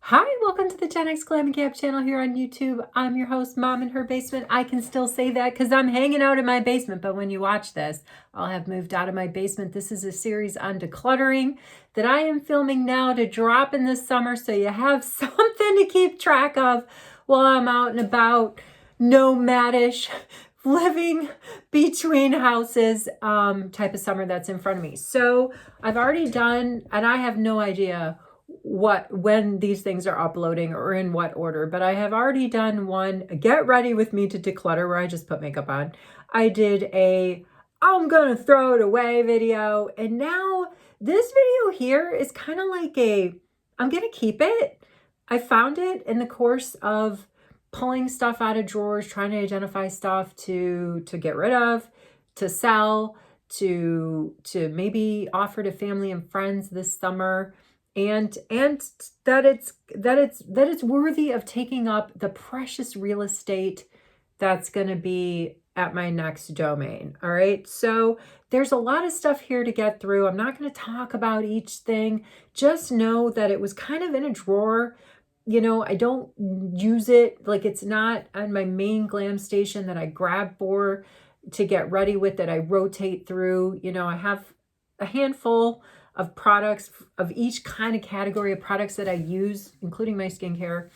Hi, welcome to the Gen X Glam and Gab channel here on YouTube. I'm your host, Mom in her basement. I can still say that because I'm hanging out in my basement, but when you watch this, I'll have moved out of my basement. This is a series on decluttering that I am filming now to drop in this summer so you have something to keep track of while I'm out and about, nomadish, living between houses type of summer that's in front of me. So I've already done, and I have no idea when these things are uploading or in what order, but I have already done one get ready with me to declutter where I just put makeup on. I did a I'm gonna throw it away video, and now this video here is kind of like a I'm gonna keep it. I found it in the course of pulling stuff out of drawers, trying to identify stuff to get rid of, to sell, to maybe offer to family and friends this summer, and that it's worthy of taking up the precious real estate that's going to be at my next domain. All right, so there's a lot of stuff here to get through. I'm not going to talk about each thing. Just know that it was kind of in a drawer. I don't use it, like it's not on my main glam station that I grab for to get ready with, that I rotate through. I have a handful of products of each kind of category of products that I use, including my skincare,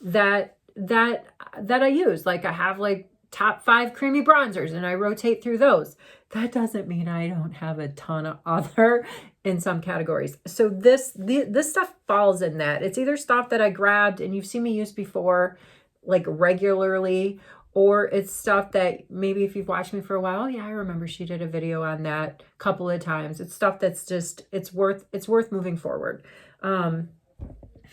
that I use. Like I have like top 5 creamy bronzers and I rotate through those. That doesn't mean I don't have a ton of other in some categories. So this stuff falls in that. It's either stuff that I grabbed and you've seen me use before, like regularly, or it's stuff that maybe if you've watched me for a while, yeah, I remember she did a video on that a couple of times. It's stuff that's just, it's worth moving forward. The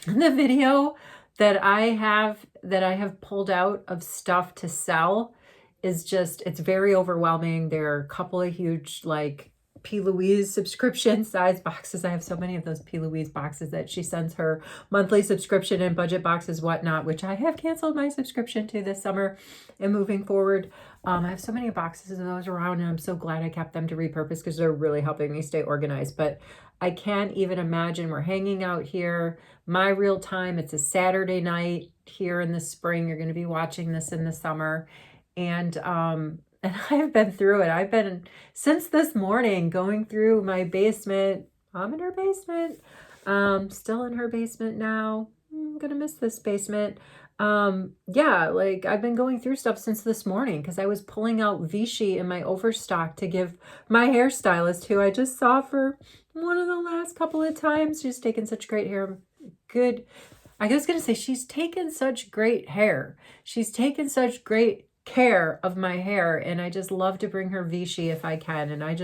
video that I have pulled out of stuff to sell is just, it's very overwhelming. There are a couple of huge, like, P. Louise subscription size boxes. I have so many of those P. Louise boxes that she sends her monthly subscription and budget boxes, whatnot, which I have canceled my subscription to this summer and moving forward. I have so many boxes of those around, and I'm so glad I kept them to repurpose because they're really helping me stay organized. But I can't even imagine, we're hanging out here, my real time. It's a Saturday night here in the spring. You're going to be watching this in the summer. And I've been through it. I've been, since this morning, going through my basement. I'm in her basement. Still in her basement now. I'm going to miss this basement. Yeah, like I've been going through stuff since this morning because I was pulling out Vichy in my overstock to give my hairstylist, who I just saw for one of the last couple of times. She's taken such great hair. Good. I was going to say, she's taken such great hair. She's taken such great care of my hair, and I just love to bring her Vichy if I can. And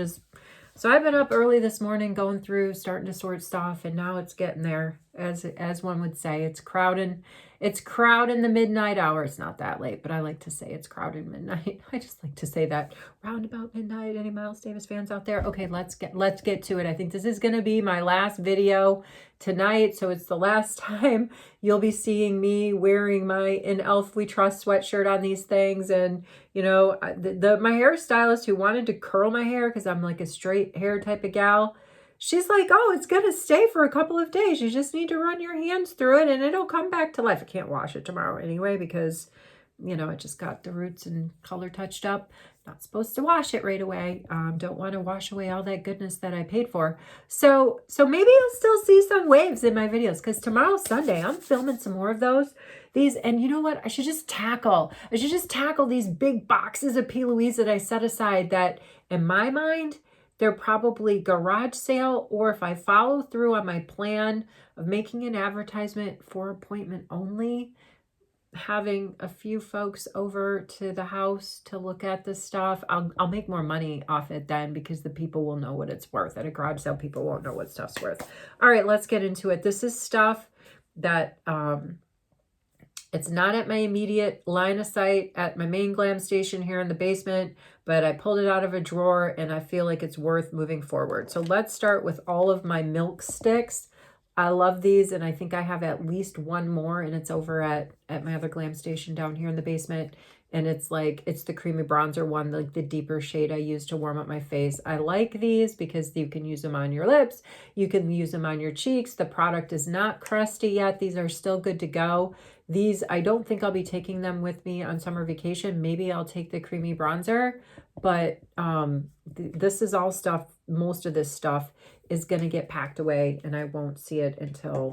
so I've been up early this morning going through, starting to sort stuff, and now it's getting there, as one would say. It's crowding the midnight hour. It's not that late, but I like to say it's crowded midnight. I just like to say that roundabout midnight. Any Miles Davis fans out there? Okay, let's get to it. I think this is going to be my last video tonight, so it's the last time you'll be seeing me wearing my In Elf We Trust sweatshirt on these things. And my hairstylist, who wanted to curl my hair because I'm like a straight hair type of gal, she's like, oh, it's going to stay for a couple of days. You just need to run your hands through it and it'll come back to life. I can't wash it tomorrow anyway because, I just got the roots and color touched up. Not supposed to wash it right away. Don't want to wash away all that goodness that I paid for. So maybe you'll still see some waves in my videos, because tomorrow's Sunday. I'm filming some more of those. And you know what? I should just tackle these big boxes of P. Louise that I set aside that, in my mind, they're probably garage sale, or if I follow through on my plan of making an advertisement for appointment only, having a few folks over to the house to look at this stuff, I'll make more money off it then, because the people will know what it's worth. At a garage sale, people won't know what stuff's worth. All right, let's get into it. This is stuff that it's not at my immediate line of sight at my main glam station here in the basement, but I pulled it out of a drawer and I feel like it's worth moving forward. So let's start with all of my milk sticks. I love these, and I think I have at least one more, and it's over at my other glam station down here in the basement. And it's like, it's the creamy bronzer one, like the deeper shade I use to warm up my face. I like these because you can use them on your lips. You can use them on your cheeks. The product is not crusty yet. These are still good to go. These, I don't think I'll be taking them with me on summer vacation. Maybe I'll take the creamy bronzer, but this is all stuff, most of this stuff is going to get packed away, and I won't see it until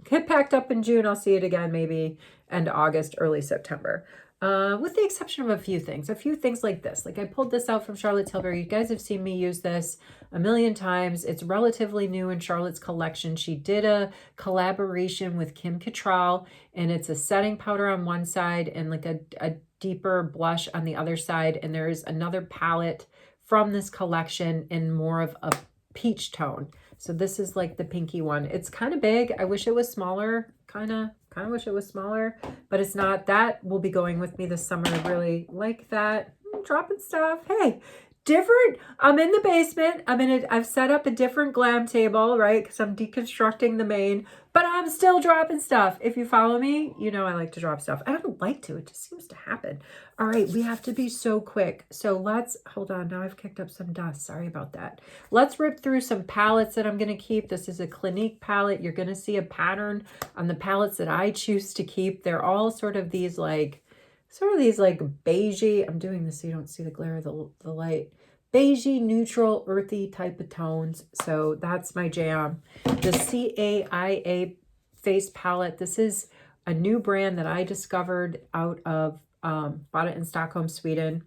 get packed up in June. I'll see it again maybe end August, early September. With the exception of a few things like this. Like I pulled this out from Charlotte Tilbury. You guys have seen me use this a million times. It's relatively new in Charlotte's collection. She did a collaboration with Kim Cattrall, and it's a setting powder on one side and like a deeper blush on the other side. And there is another palette from this collection in more of a peach tone. So this is like the pinky one. It's kind of big. I wish it was smaller. Kind of wish it was smaller, but it's not. That will be going with me this summer. I really like that. Dropping stuff. Hey, different. I'm in the basement. I've set up a different glam table, right? Because I'm deconstructing the main, but I'm still dropping stuff. If you follow me, you know I like to drop stuff. I don't like to. It just seems to happen. All right, we have to be so quick. So let's, hold on. Now I've kicked up some dust. Sorry about that. Let's rip through some palettes that I'm going to keep. This is a Clinique palette. You're going to see a pattern on the palettes that I choose to keep. They're all sort of these like beigey. I'm doing this so you don't see the glare of the light. Beigey, neutral, earthy type of tones. So that's my jam. The CAIA face palette. This is a new brand that I discovered out of, bought it in Stockholm, Sweden.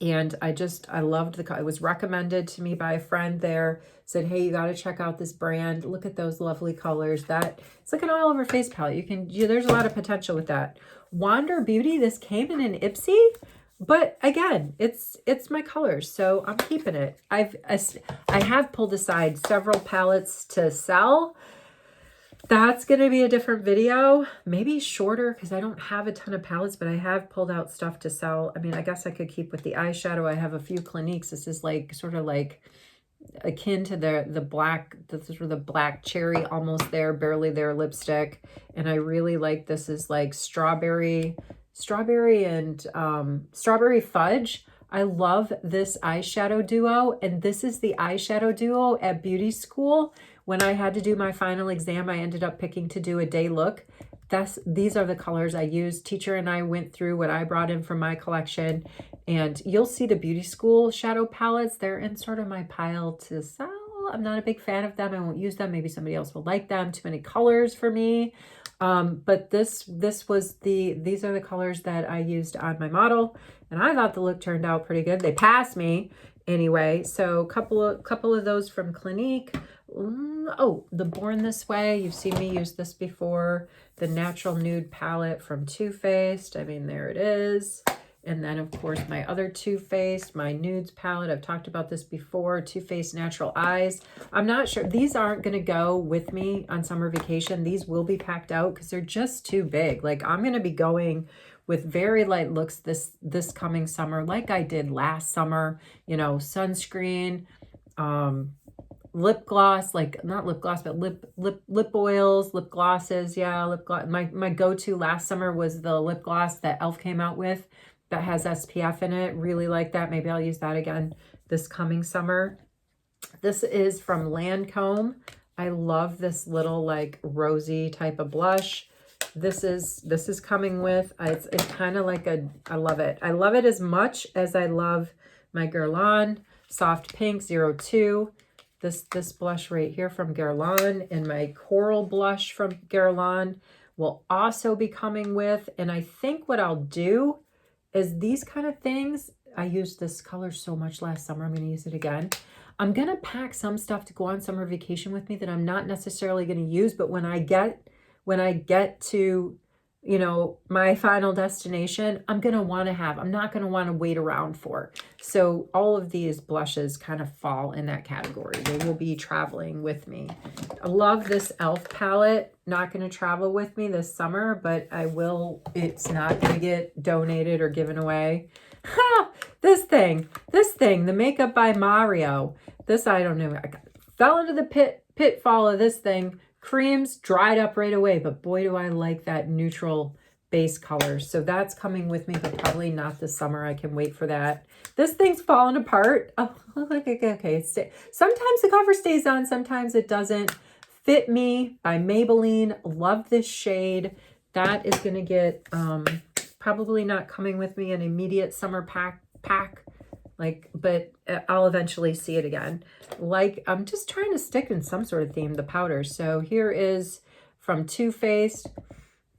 And I loved it was recommended to me by a friend there, said, hey, you got to check out this brand. Look at those lovely colors. It's like an all over face palette. There's a lot of potential with that. Wander Beauty, this came in an Ipsy, but again, it's my colors, so I'm keeping it. I have pulled aside several palettes to sell. That's going to be a different video, maybe shorter because I don't have a ton of palettes, but I have pulled out stuff to sell. I mean, I guess I could keep with the eyeshadow. I have a few Cliniques. This is like sort of like akin to the black, this is the black cherry, almost there, barely there lipstick. And I really like, this is like strawberry and strawberry fudge. I love this eyeshadow duo, and this is the eyeshadow duo at beauty school. When I had to do my final exam, I ended up picking to do a day look. These are the colors I used. Teacher and I went through what I brought in from my collection, and you'll see the beauty school shadow palettes. They're in sort of my pile to sell. I'm not a big fan of them. I won't use them. Maybe somebody else will like them. Too many colors for me. But these are the colors that I used on my model, and I thought the look turned out pretty good. They passed me anyway. So a couple of those from Clinique. Oh, the Born This Way. You've seen me use this before. The Natural Nude palette from Too Faced. I mean, there it is. And then, of course, my other Too Faced, my Nudes palette. I've talked about this before. Too Faced Natural Eyes. I'm not sure. These aren't going to go with me on summer vacation. These will be packed out because they're just too big. Like, I'm going to be going with very light looks this coming summer, like I did last summer. You know, sunscreen, lip gloss, like not lip gloss, but lip oils, lip glosses. Yeah, lip gloss. My go-to last summer was the lip gloss that Elf came out with that has SPF in it. Really like that. Maybe I'll use that again this coming summer. This is from Lancome. I love this little like rosy type of blush. This is coming with, it's kind of like I love it. I love it as much as I love my Guerlain Soft Pink 02. This blush right here from Guerlain, and my Coral blush from Guerlain will also be coming with. And I think what I'll do is these kind of things, I used this color so much last summer, I'm going to use it again. I'm going to pack some stuff to go on summer vacation with me that I'm not necessarily going to use, but when I get to, you know, my final destination, I'm not going to want to wait around for. So all of these blushes kind of fall in that category. They will be traveling with me. I love this Elf palette. Not going to travel with me this summer, but I will. It's not going to get donated or given away. Ha! This thing, the Makeup by Mario. This, I don't know. I fell into the pitfall of this thing. Creams dried up right away, but boy, do I like that neutral base colors. So that's coming with me, but probably not this summer. I can wait for that. This thing's falling apart. Oh, okay. Sometimes the cover stays on, sometimes it doesn't. Fit Me by Maybelline. Love this shade. That is going to get probably not coming with me an immediate summer pack. But I'll eventually see it again. Like, I'm just trying to stick in some sort of theme, the powders. So here is from Too Faced.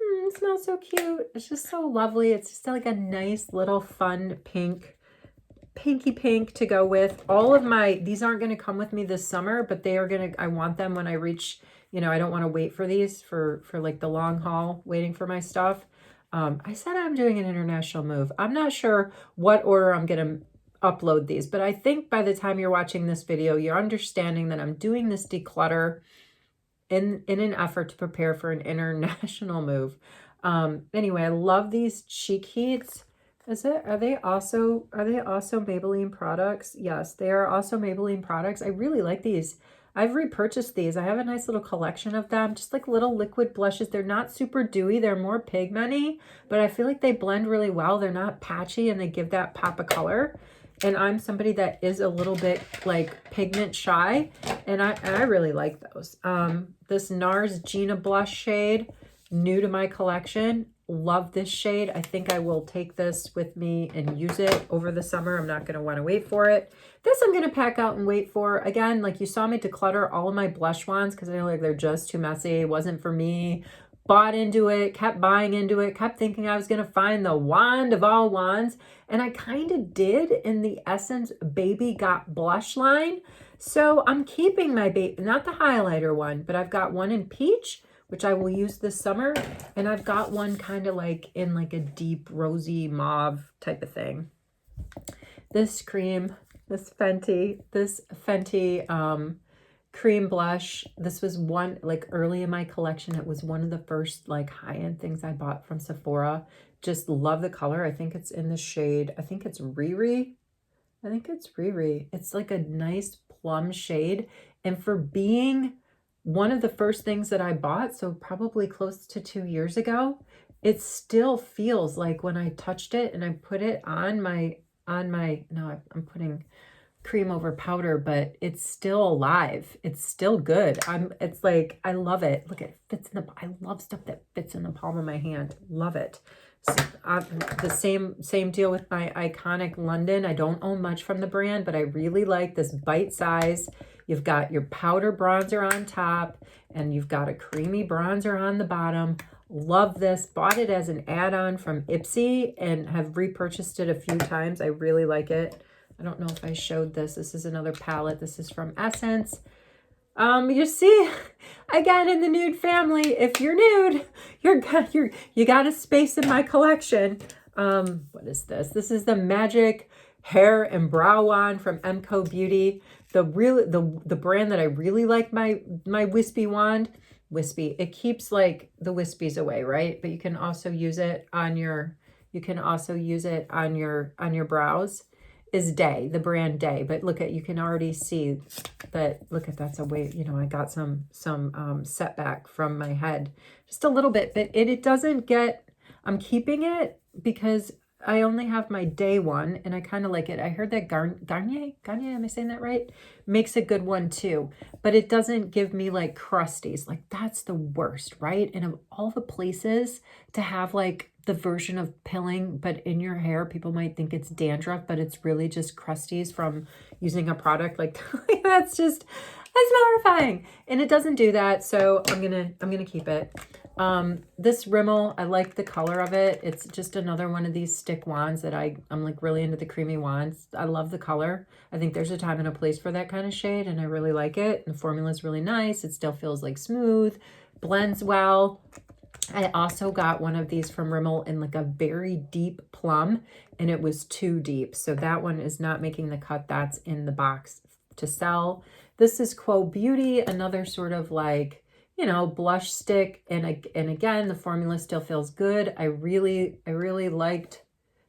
It smells so cute. It's just so lovely. It's just like a nice little fun pinky pink to go with. All of these aren't going to come with me this summer, but they are going to, I want them when I reach, I don't want to wait for these for like the long haul, waiting for my stuff. I said I'm doing an international move. I'm not sure what order I'm going to upload these, but I think by the time you're watching this video, you're understanding that I'm doing this declutter in an effort to prepare for an international move. Anyway, I love these cheek heats. Are they also Maybelline products? Yes, they are also Maybelline products. I really like these. I've repurchased these. I have a nice little collection of them, just like little liquid blushes. They're not super dewy. They're more pigmenty, but I feel like they blend really well. They're not patchy and they give that pop of color. And I'm somebody that is a little bit like pigment shy, and I really like those. This NARS Gina blush shade, new to my collection. Love this shade. I think I will take this with me and use it over the summer. I'm not going to want to wait for it. This I'm going to pack out and wait for. Again, like you saw me declutter all of my blush wands because I feel like they're just too messy. It wasn't for me. Bought into it, kept buying into it, kept thinking I was going to find the wand of all wands. And I kind of did in the Essence Baby Got Blush line. So I'm keeping my not the highlighter one, but I've got one in peach, which I will use this summer. And I've got one kind of like in like a deep rosy mauve type of thing. This cream, this Fenty cream blush. This was one like early in my collection. It was one of the first like high-end things I bought from Sephora. Just love the color. I think it's in the shade. I think it's Riri. It's like a nice plum shade. And for being one of the first things that I bought, so probably close to 2 years ago, it still feels like when I touched it and I put it on my, no, I'm putting cream over powder, but it's still alive. It's still good. It's like, I love it. Look, it fits in I love stuff that fits in the palm of my hand. Love it. So, the same deal with my iconic London. I don't own much from the brand, but I really like this bite size. You've got your powder bronzer on top and you've got a creamy bronzer on the bottom. Love this. Bought it as an add-on from Ipsy and have repurchased it a few times. I really like it. I don't know if I showed this. This is another palette. This is from Essence. You see, again, in the nude family, if you're nude, you got a space in my collection. What is this? This is the Magic Hair and Brow Wand from Emco Beauty. The brand that I really like my wispy wand. Wispy. It keeps like the wispies away, right? But you can also use it on your brows. Is Day, the brand Day. But look at, you can already see that, look at, that's a way, I got some setback from my head, just a little bit, but it doesn't get, I'm keeping it because I only have my Day one and I kind of like it. I heard that Garnier, am I saying that right? Makes a good one too, but it doesn't give me like crusties. Like that's the worst, right? And of all the places to have like the version of pilling, but in your hair, people might think it's dandruff, but it's really just crusties from using a product like that's horrifying. And it doesn't do that. So I'm gonna keep it. This Rimmel, I like the color of it. It's just another one of these stick wands that I'm like really into the creamy wands. I love the color. I think there's a time and a place for that kind of shade and I really like it. And the formula is really nice. It still feels like smooth, blends well. I also got one of these from Rimmel in like a very deep plum and it was too deep. So that one is not making the cut. That's in the box to sell. This is Quo Beauty, another sort of like, blush stick. And again, the formula still feels good. I really liked,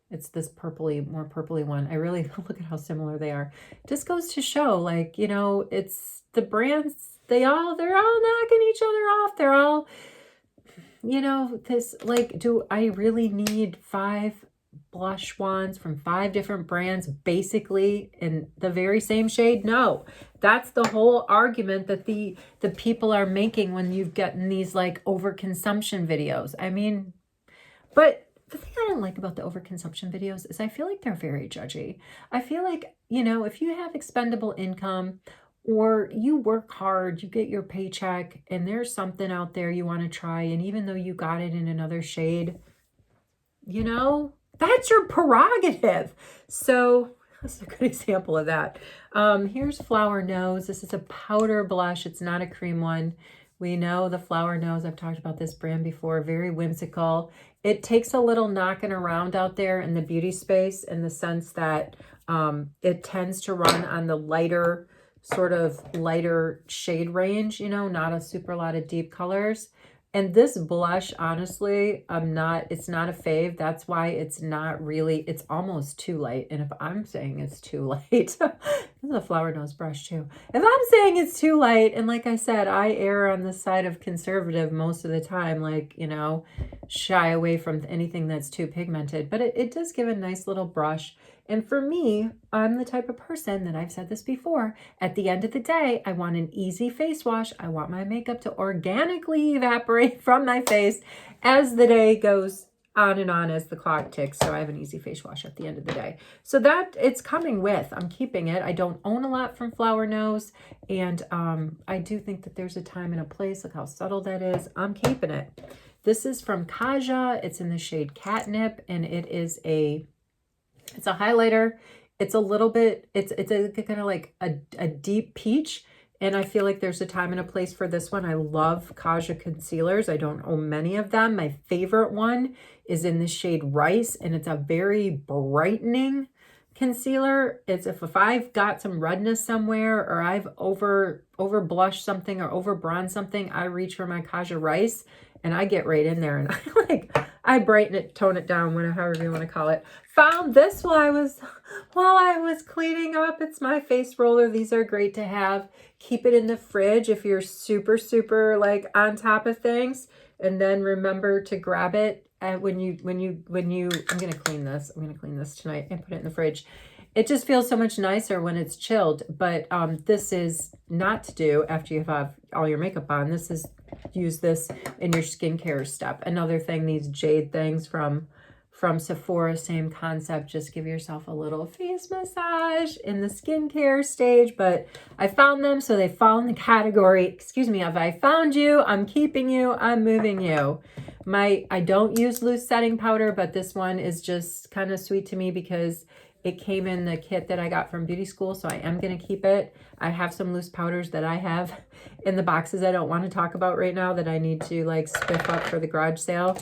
it's this more purpley one. I really, look at how similar they are. It just goes to show like, it's the brands, they're all knocking each other off. you know, this, like, do I really need 5 blush wands from 5 different brands basically in the very same shade? No. That's the whole argument that the people are making when you've gotten these like overconsumption videos. I mean, but the thing I don't like about the overconsumption videos is I feel like they're very judgy. I feel like, you know, if you have expendable income or you work hard, you get your paycheck, and there's something out there you want to try, and even though you got it in another shade, you know, that's your prerogative. So this is a good example of that. Here's Flower Nose. This is a powder blush. It's not a cream one. We know the Flower Nose. I've talked about this brand before. Very whimsical. It takes a little knocking around out there in the beauty space in the sense that it tends to run on the lighter, sort of lighter shade range, you know, not a super lot of deep colors. And this blush, honestly, it's not a fave. That's why it's not really, it's almost too light. And if I'm saying it's too light, this is a Flower Nose brush too. If I'm saying it's too light, and like I said, I err on the side of conservative most of the time, like, you know, shy away from anything that's too pigmented, but it does give a nice little brush. And for me, I'm the type of person that, I've said this before, at the end of the day, I want an easy face wash. I want my makeup to organically evaporate from my face as the day goes on and on, as the clock ticks. So I have an easy face wash at the end of the day. So that it's coming with, I'm keeping it. I don't own a lot from Flower Nose. And I do think that there's a time and a place. Look how subtle that is. I'm keeping it. This is from Kaja. It's in the shade Catnip, and it's a highlighter. It's a little bit, it's a kind of like a deep peach. And I feel like there's a time and a place for this one. I love Kaja concealers. I don't own many of them. My favorite one is in the shade Rice, and it's a very brightening concealer. It's if I've got some redness somewhere, or I've over blushed something or over bronzed something, I reach for my Kaja Rice and I get right in there, and I brighten it, tone it down, however you want to call it. Found this while I was cleaning up. It's my face roller. These are great to have. Keep it in the fridge if you're super, super like on top of things. And then remember to grab it when you, I'm going to clean this. I'm going to clean this tonight and put it in the fridge. It just feels so much nicer when it's chilled. But this is not to do after you have all your makeup on. This is, use this in your skincare step. Another thing, these jade things from Sephora, same concept. Just give yourself a little face massage in the skincare stage. But I found them, so they fall in the category, excuse me, if I found you, I'm keeping you, I'm moving you. I don't use loose setting powder, but this one is just kind of sweet to me because it came in the kit that I got from beauty school, so I am going to keep it. I have some loose powders that I have in the boxes I don't want to talk about right now that I need to like spiff up for the garage sale.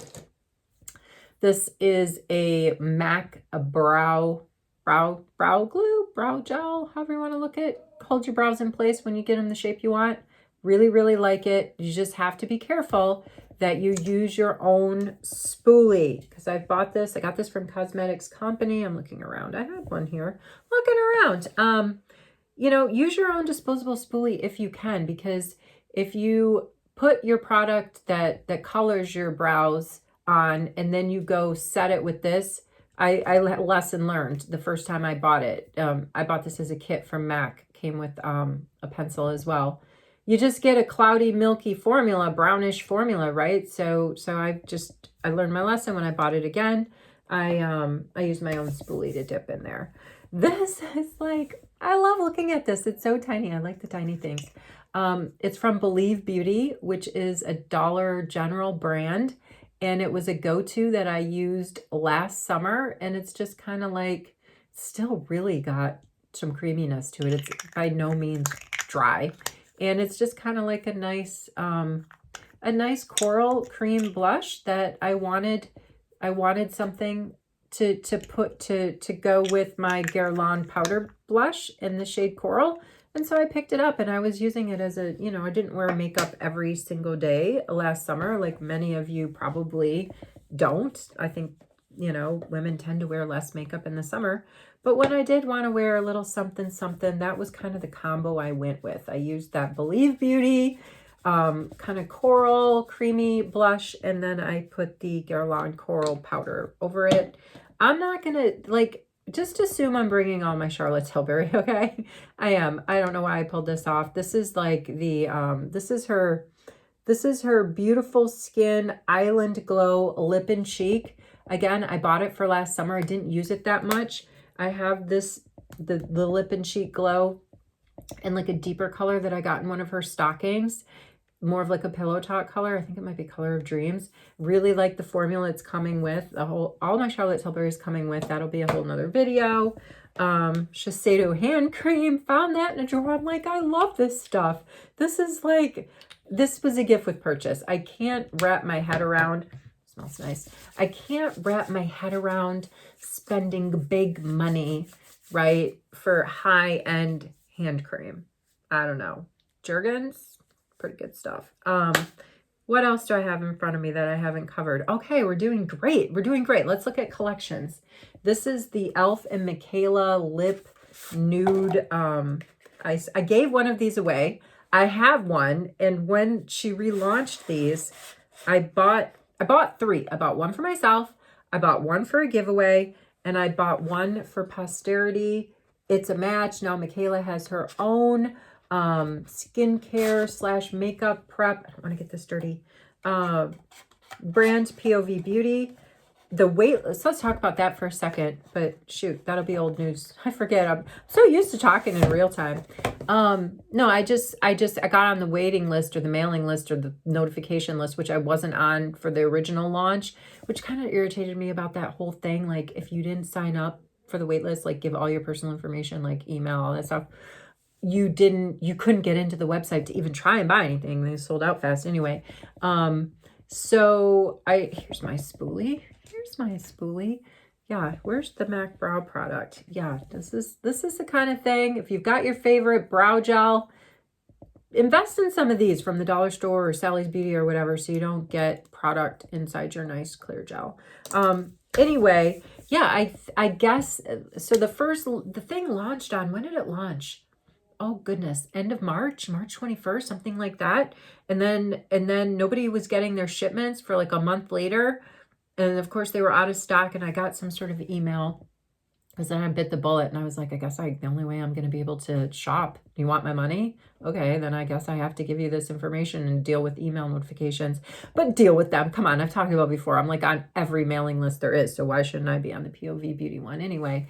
This is a MAC brow glue, brow gel, however you want to look at. Hold your brows in place when you get them the shape you want. Really, really like it. You just have to be careful that you use your own spoolie, because I got this from Cosmetics Company. I'm looking around. I had one here. Looking around. You know, use your own disposable spoolie if you can, because if you put your product that colors your brows on and then you go set it with this, I lesson learned the first time I bought it. I bought this as a kit from MAC. Came with a pencil as well. You just get a cloudy, milky formula, brownish formula, right? So I learned my lesson when I bought it again. I used my own spoolie to dip in there. This is like, I love looking at this. It's so tiny. I like the tiny things. It's from Believe Beauty, which is a Dollar General brand. And it was a go-to that I used last summer. And it's just kind of like, still really got some creaminess to it. It's by no means dry. And it's just kind of like a nice coral cream blush that I wanted something to put to go with my Guerlain powder blush in the shade Coral. And so I picked it up and I was using it as a, you know, I didn't wear makeup every single day last summer, like many of you probably don't. I think, you know, women tend to wear less makeup in the summer. But when I did want to wear a little something, that was kind of the combo I went with. I used that Believe Beauty kind of coral, creamy blush, and then I put the Guerlain Coral powder over it. I'm not going to, like, just assume I'm bringing all my Charlotte Tilbury, okay? I am. I don't know why I pulled this off. This is like the, this is her Beautiful Skin Island Glow Lip and Cheek. Again, I bought it for last summer. I didn't use it that much. I have this, the Lip and Cheek Glow in like a deeper color that I got in one of her stockings. More of like a pillow talk color. I think it might be Color of Dreams. Really like the formula it's coming with. All my Charlotte Tilbury is coming with. That'll be a whole nother video. Shiseido hand cream. Found that in a drawer. I'm like, I love this stuff. This is like, this was a gift with purchase. I can't wrap my head around. Smells nice. I can't wrap my head around spending big money, right, for high-end hand cream. I don't know. Jergens? Pretty good stuff. What else do I have in front of me that I haven't covered? Okay, we're doing great. We're doing great. Let's look at collections. This is the e.l.f. and Michaela Lip Nude. I gave one of these away. I have one, and when she relaunched these, I bought 3. I bought one for myself, I bought one for a giveaway, and I bought one for posterity. It's a match. Now Michaela has her own skincare / makeup prep. I don't want to get this dirty. Brand POV Beauty. The weight, let's talk about that for a second, but shoot, that'll be old news. I forget. I'm so used to talking in real time. No, I got on the waiting list or the mailing list or the notification list, which I wasn't on for the original launch, which kind of irritated me about that whole thing. Like if you didn't sign up for the wait list, like give all your personal information, like email, all that stuff, you couldn't get into the website to even try and buy anything. They sold out fast anyway. So here's my spoolie. Here's my spoolie. Yeah, where's the MAC brow product? Yeah, this is the kind of thing. If you've got your favorite brow gel, invest in some of these from the dollar store or Sally's Beauty or whatever, so you don't get product inside your nice clear gel. Anyway, yeah, I guess so. The thing launched on, when did it launch? Oh goodness, end of March 21st, something like that. And then nobody was getting their shipments for like a month later. And of course they were out of stock, and I got some sort of email because then I bit the bullet and I was like, I guess the only way I'm going to be able to shop. You want my money? Okay, then I guess I have to give you this information and deal with email notifications, but deal with them. Come on, I've talked about before. I'm like on every mailing list there is. So why shouldn't I be on the POV Beauty one? Anyway,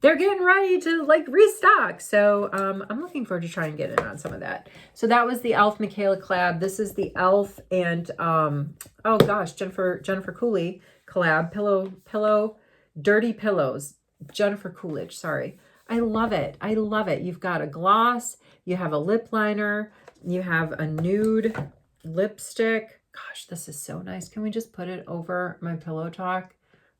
they're getting ready to like restock. So I'm looking forward to trying to get in on some of that. So that was the e.l.f. Michaela collab. This is the e.l.f. and oh gosh, Jennifer Cooley collab. Pillow Dirty Pillows. Jennifer Coolidge, sorry. I love it. I love it. You've got a gloss, you have a lip liner, you have a nude lipstick. Gosh, this is so nice. Can we just put it over my pillow talk?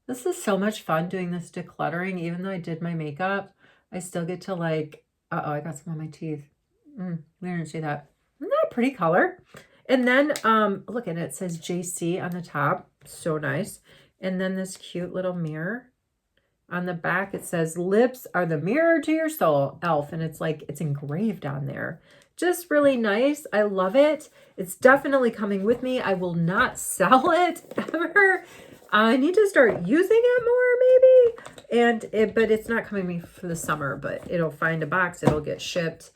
This is so much fun doing this decluttering. Even though I did my makeup, I still get to like, I got some on my teeth. We didn't see that. Isn't that a pretty color? And then, look at it. It says JC on the top. So nice. And then this cute little mirror. On the back, it says, lips are the mirror to your soul, e.l.f. And it's like, it's engraved on there. Just really nice. I love it. It's definitely coming with me. I will not sell it ever. I need to start using it more maybe. But it's not coming to me for the summer, but it'll find a box. It'll get shipped.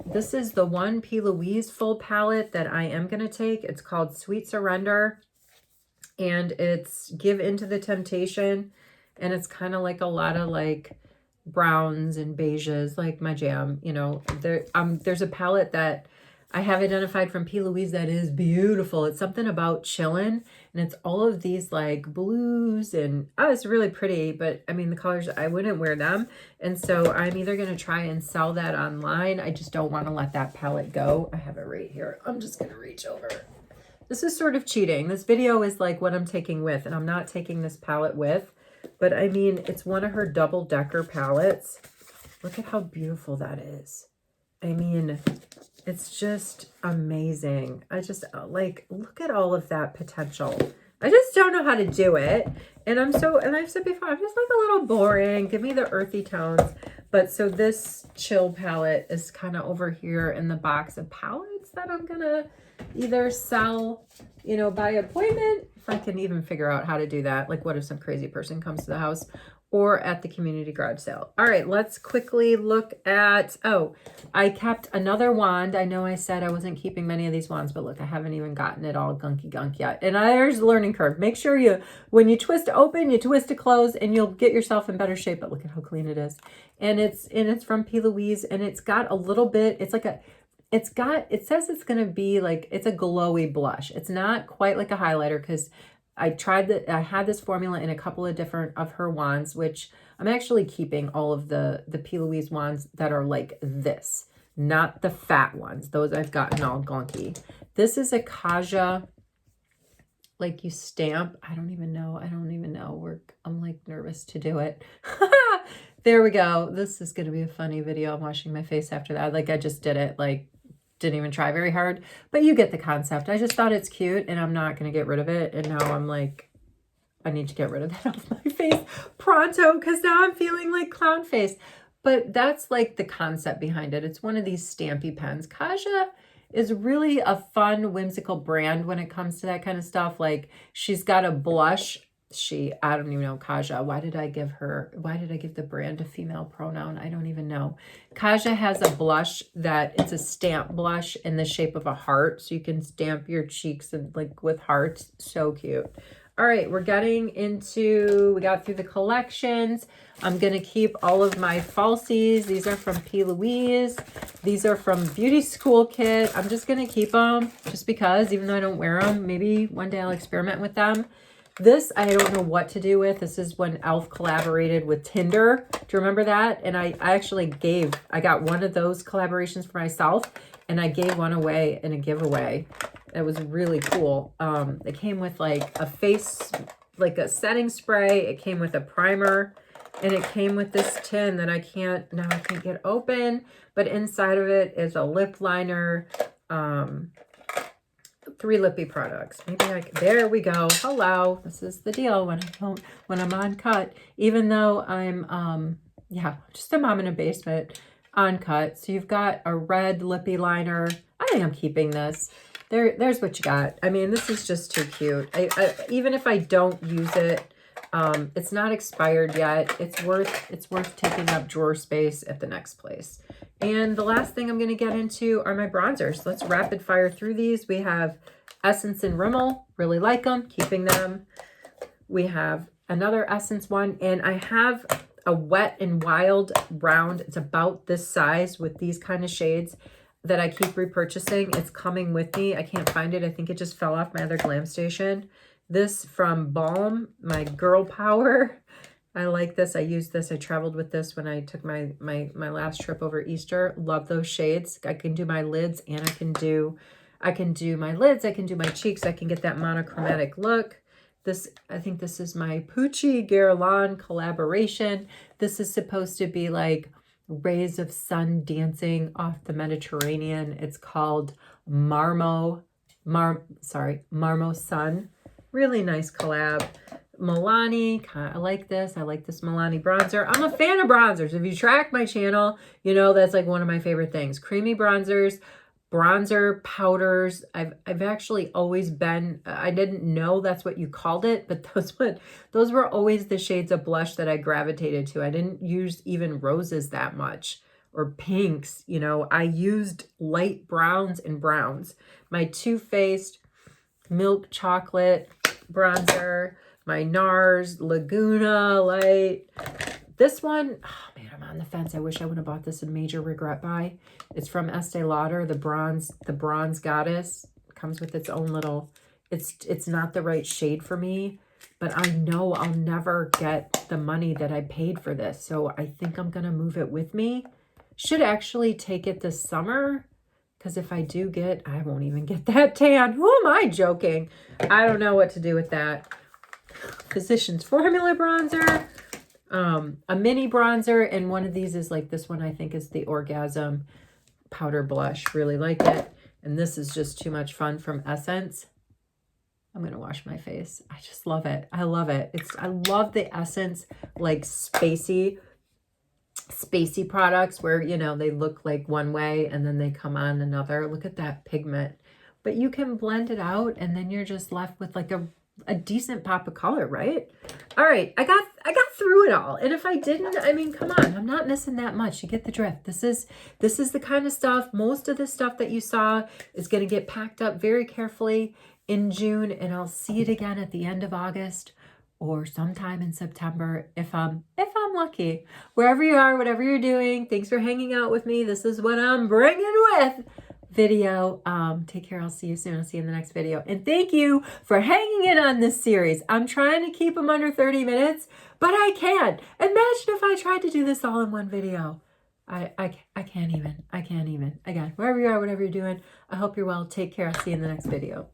This is the one P. Louise full palette that I am going to take. It's called Sweet Surrender. And it's Give Into the Temptation. And it's kind of like a lot of like browns and beiges, like my jam, you know. There's a palette that I have identified from P. Louise that is beautiful. It's something about chillin', and it's all of these like blues, and it's really pretty, but I mean the colors, I wouldn't wear them. And so I'm either going to try and sell that online. I just don't want to let that palette go. I have it right here. I'm just going to reach over. This is sort of cheating. This video is like what I'm taking with, and I'm not taking this palette with. But I mean, it's one of her double-decker palettes. Look at how beautiful that is. I mean, it's just amazing. I just like, look at all of that potential. I just don't know how to do it. And I've said before, I'm just like a little boring. Give me the earthy tones. But so this chill palette is kind of over here in the box of palettes that I'm gonna either sell, you know, by appointment, if I can even figure out how to do that. Like, what if some crazy person comes to the house, or at the community garage sale. All right, let's quickly look at, oh, I kept another wand. I know I said I wasn't keeping many of these wands, but look, I haven't even gotten it all gunky gunk yet. And there's a learning curve. Make sure you, when you twist to open, you twist to close, and you'll get yourself in better shape. But look at how clean it is. And it's from P. Louise, and it's got a little bit, it's like a, it says it's going to be like, it's a glowy blush. It's not quite like a highlighter, because I had this formula in a couple of different of her wands, which I'm actually keeping all of the P. Louise wands that are like this, not the fat ones. Those I've gotten all gunky. This is a Kaja, like you stamp. I don't even know. I'm like nervous to do it. There we go. This is going to be a funny video. I'm washing my face after that. Like, I just did it, like, didn't even try very hard, but you get the concept. I just thought it's cute, and I'm not going to get rid of it. And now I'm like, I need to get rid of that off my face pronto, because now I'm feeling like clown face. But that's like the concept behind it. It's one of these stampy pens. Kaja is really a fun, whimsical brand when it comes to that kind of stuff. Like, she's got a blush. I don't even know, Kaja. Why did I give the brand a female pronoun? I don't even know. Kaja has a blush that it's a stamp blush in the shape of a heart. So you can stamp your cheeks and like with hearts. So cute. All right, we got through the collections. I'm going to keep all of my falsies. These are from P. Louise. These are from Beauty School Kit. I'm just going to keep them just because, even though I don't wear them, maybe one day I'll experiment with them. This, I don't know what to do with. This is when e.l.f. collaborated with Tinder. Do you remember that? And I got one of those collaborations for myself, and I gave one away in a giveaway. It was really cool. It came with like like a setting spray. It came with a primer, and it came with this tin that I can't get open, but inside of it is a lip liner, 3 lippy products. There we go. Hello. This is the deal when I'm on cut, even though I'm, just a mom in a basement on cut. So you've got a red lippy liner. I think I'm keeping this. There's what you got. I mean, this is just too cute. Even if I don't use it, it's not expired yet. It's worth taking up drawer space at the next place. And the last thing I'm going to get into are my bronzers. Let's rapid fire through these. We have Essence and Rimmel. Really like them. Keeping them. We have another Essence one. And I have a Wet and Wild round. It's about this size with these kind of shades that I keep repurchasing. It's coming with me. I can't find it. I think it just fell off my other glam station. This from Balm, my Girl Power. I like this. I used this. I traveled with this when I took my last trip over Easter. Love those shades. I can do my lids, and I can do my lids. I can do my cheeks. I can get that monochromatic look. I think this is my Pucci Guerlain collaboration. This is supposed to be like rays of sun dancing off the Mediterranean. It's called Marmo Sun. Really nice collab. Milani, I like this. I like this Milani bronzer. I'm a fan of bronzers. If you track my channel, you know that's like one of my favorite things. Creamy bronzers, bronzer powders. I've actually always been, I didn't know that's what you called it, but those were always the shades of blush that I gravitated to. I didn't use even roses that much, or pinks. You know, I used light browns and browns. My Too Faced Milk Chocolate bronzer, my NARS Laguna Light. This one, oh man, I'm on the fence. I wish I would have bought this in major regret buy. It's from Estee Lauder, the bronze goddess. It comes with its own little, it's not the right shade for me, but I know I'll never get the money that I paid for this. So I think I'm going to move it with me. Should actually take it this summer, because if I do I won't even get that tan. Who am I joking? I don't know what to do with that. Physicians Formula bronzer, a mini bronzer, and one of these is like this one. I think is the Orgasm powder blush. Really like it. And this is just too much fun from Essence. I'm gonna wash my face. I just love it. I love it. I love the Essence like spacey spacey products where, you know, they look like one way and then they come on another. Look at that pigment. But you can blend it out and then you're just left with like a decent pop of color, right? All right, I got through it all. And if I didn't, I mean, come on, I'm not missing that much. You get the drift. This is the kind of stuff, most of the stuff that you saw is going to get packed up very carefully in June, and I'll see it again at the end of August or sometime in September if I'm lucky. Wherever you are, whatever you're doing, thanks for hanging out with me. This is what I'm bringing with video. Take care. I'll see you soon. I'll see you in the next video. And thank you for hanging in on this series. I'm trying to keep them under 30 minutes, but I can't. Imagine if I tried to do this all in one video. I can't even. I can't even. Again, wherever you are, whatever you're doing, I hope you're well. Take care. I'll see you in the next video.